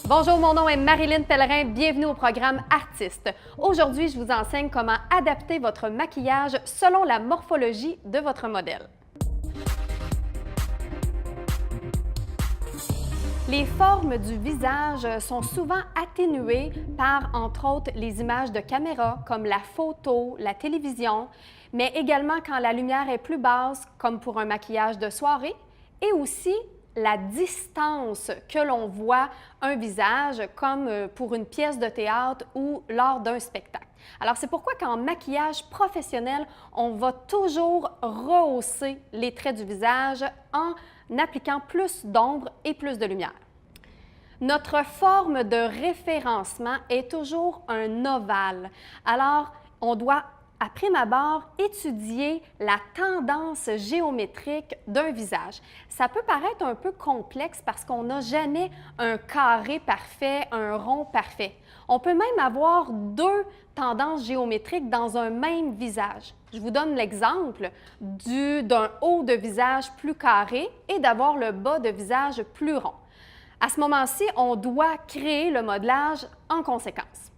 Bonjour, mon nom est Marilyn Pellerin, bienvenue au programme Artiste. Aujourd'hui, je vous enseigne comment adapter votre maquillage selon la morphologie de votre modèle. Les formes du visage sont souvent atténuées par, entre autres, les images de caméra, comme la photo, la télévision, mais également quand la lumière est plus basse, comme pour un maquillage de soirée, et aussi la distance que l'on voit un visage, comme pour une pièce de théâtre ou lors d'un spectacle. Alors, c'est pourquoi qu'en maquillage professionnel, on va toujours rehausser les traits du visage en appliquant plus d'ombre et plus de lumière. Notre forme de référencement est toujours un ovale. Alors, on doit, à prime abord, étudier la tendance géométrique d'un visage. Ça peut paraître un peu complexe parce qu'on n'a jamais un carré parfait, un rond parfait. On peut même avoir deux tendances géométriques dans un même visage. Je vous donne l'exemple d'un haut de visage plus carré et d'avoir le bas de visage plus rond. À ce moment-ci, on doit créer le modelage en conséquence.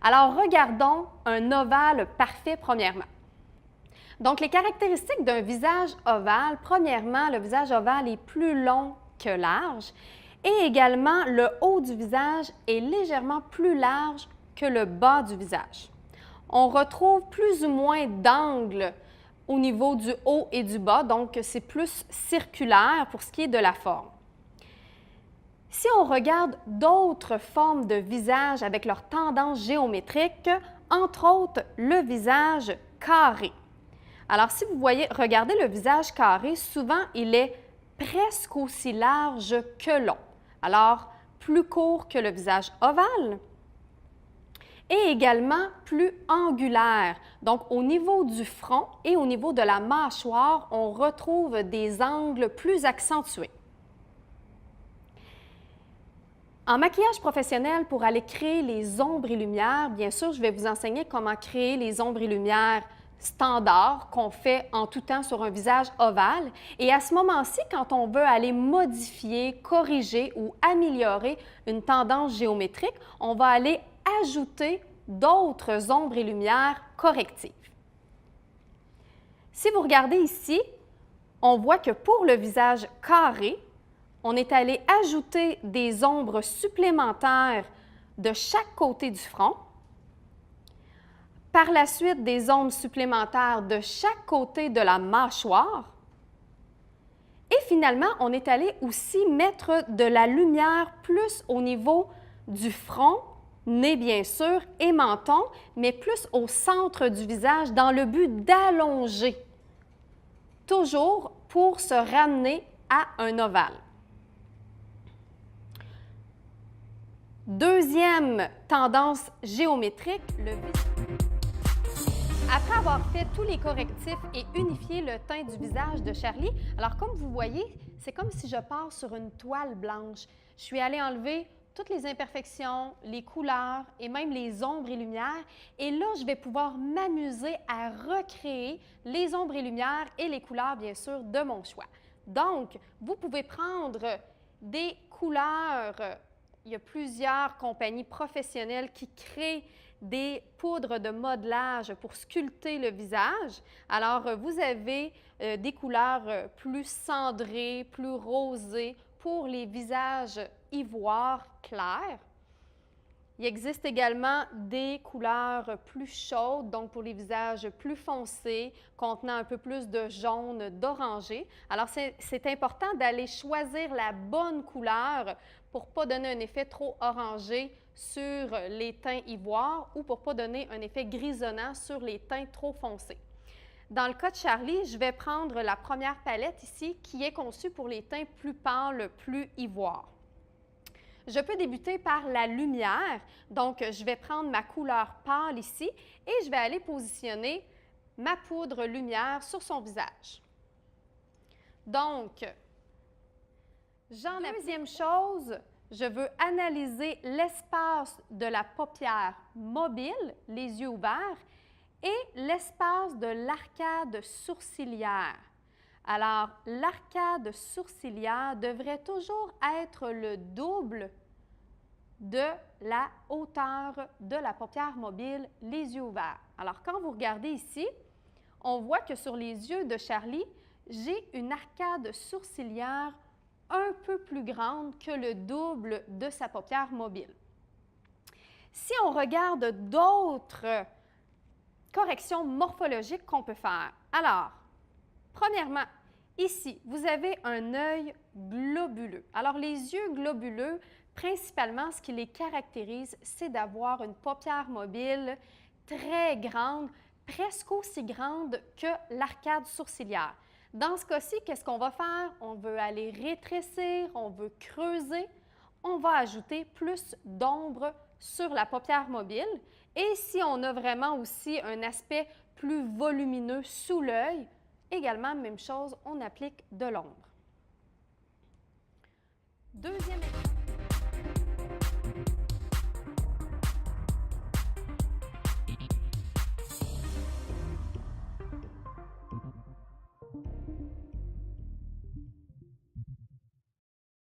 Alors, regardons un ovale parfait premièrement. Donc, les caractéristiques d'un visage ovale, premièrement, le visage ovale est plus long que large et également le haut du visage est légèrement plus large que le bas du visage. On retrouve plus ou moins d'angles au niveau du haut et du bas, donc c'est plus circulaire pour ce qui est de la forme. Si on regarde d'autres formes de visage avec leur tendance géométrique, entre autres le visage carré. Alors, si vous voyez, regardez le visage carré, souvent il est presque aussi large que long. Alors, plus court que le visage ovale et également plus angulaire. Donc, au niveau du front et au niveau de la mâchoire, on retrouve des angles plus accentués. En maquillage professionnel, pour aller créer les ombres et lumières, bien sûr, je vais vous enseigner comment créer les ombres et lumières standards qu'on fait en tout temps sur un visage ovale. Et à ce moment-ci, quand on veut aller modifier, corriger ou améliorer une tendance géométrique, on va aller ajouter d'autres ombres et lumières correctives. Si vous regardez ici, on voit que pour le visage carré, on est allé ajouter des ombres supplémentaires de chaque côté du front. Par la suite, des ombres supplémentaires de chaque côté de la mâchoire. Et finalement, on est allé aussi mettre de la lumière plus au niveau du front, nez bien sûr, et menton, mais plus au centre du visage dans le but d'allonger, toujours pour se ramener à un ovale. Deuxième tendance géométrique, le visage. Après avoir fait tous les correctifs et unifié le teint du visage de Charlie, alors comme vous voyez, c'est comme si je pars sur une toile blanche. Je suis allée enlever toutes les imperfections, les couleurs et même les ombres et lumières. Et là, je vais pouvoir m'amuser à recréer les ombres et lumières et les couleurs, bien sûr, de mon choix. Donc, vous pouvez prendre des couleurs. Il y a plusieurs compagnies professionnelles qui créent des poudres de modelage pour sculpter le visage. Alors, vous avez des couleurs plus cendrées, plus rosées pour les visages ivoire clairs. Il existe également des couleurs plus chaudes, donc pour les visages plus foncés, contenant un peu plus de jaune, d'orangé. Alors, c'est important d'aller choisir la bonne couleur pour ne pas donner un effet trop orangé sur les teints ivoires ou pour ne pas donner un effet grisonnant sur les teints trop foncés. Dans le cas de Charlie, je vais prendre la première palette ici qui est conçue pour les teints plus pâles, plus ivoires. Je peux débuter par la lumière, donc je vais prendre ma couleur pâle ici et je vais aller positionner ma poudre lumière sur son visage. Donc, deuxième chose, je veux analyser l'espace de la paupière mobile, les yeux ouverts, et l'espace de l'arcade sourcilière. Alors, l'arcade sourcilière devrait toujours être le double de la hauteur de la paupière mobile, les yeux ouverts. Alors, quand vous regardez ici, on voit que sur les yeux de Charlie, j'ai une arcade sourcilière un peu plus grande que le double de sa paupière mobile. Si on regarde d'autres corrections morphologiques qu'on peut faire, alors, premièrement, ici, vous avez un œil globuleux. Alors, les yeux globuleux, principalement, ce qui les caractérise, c'est d'avoir une paupière mobile très grande, presque aussi grande que l'arcade sourcilière. Dans ce cas-ci, qu'est-ce qu'on va faire? On veut aller rétrécir, on veut creuser, on va ajouter plus d'ombre sur la paupière mobile. Et si on a vraiment aussi un aspect plus volumineux sous l'œil, également, même chose, on applique de l'ombre. Deuxième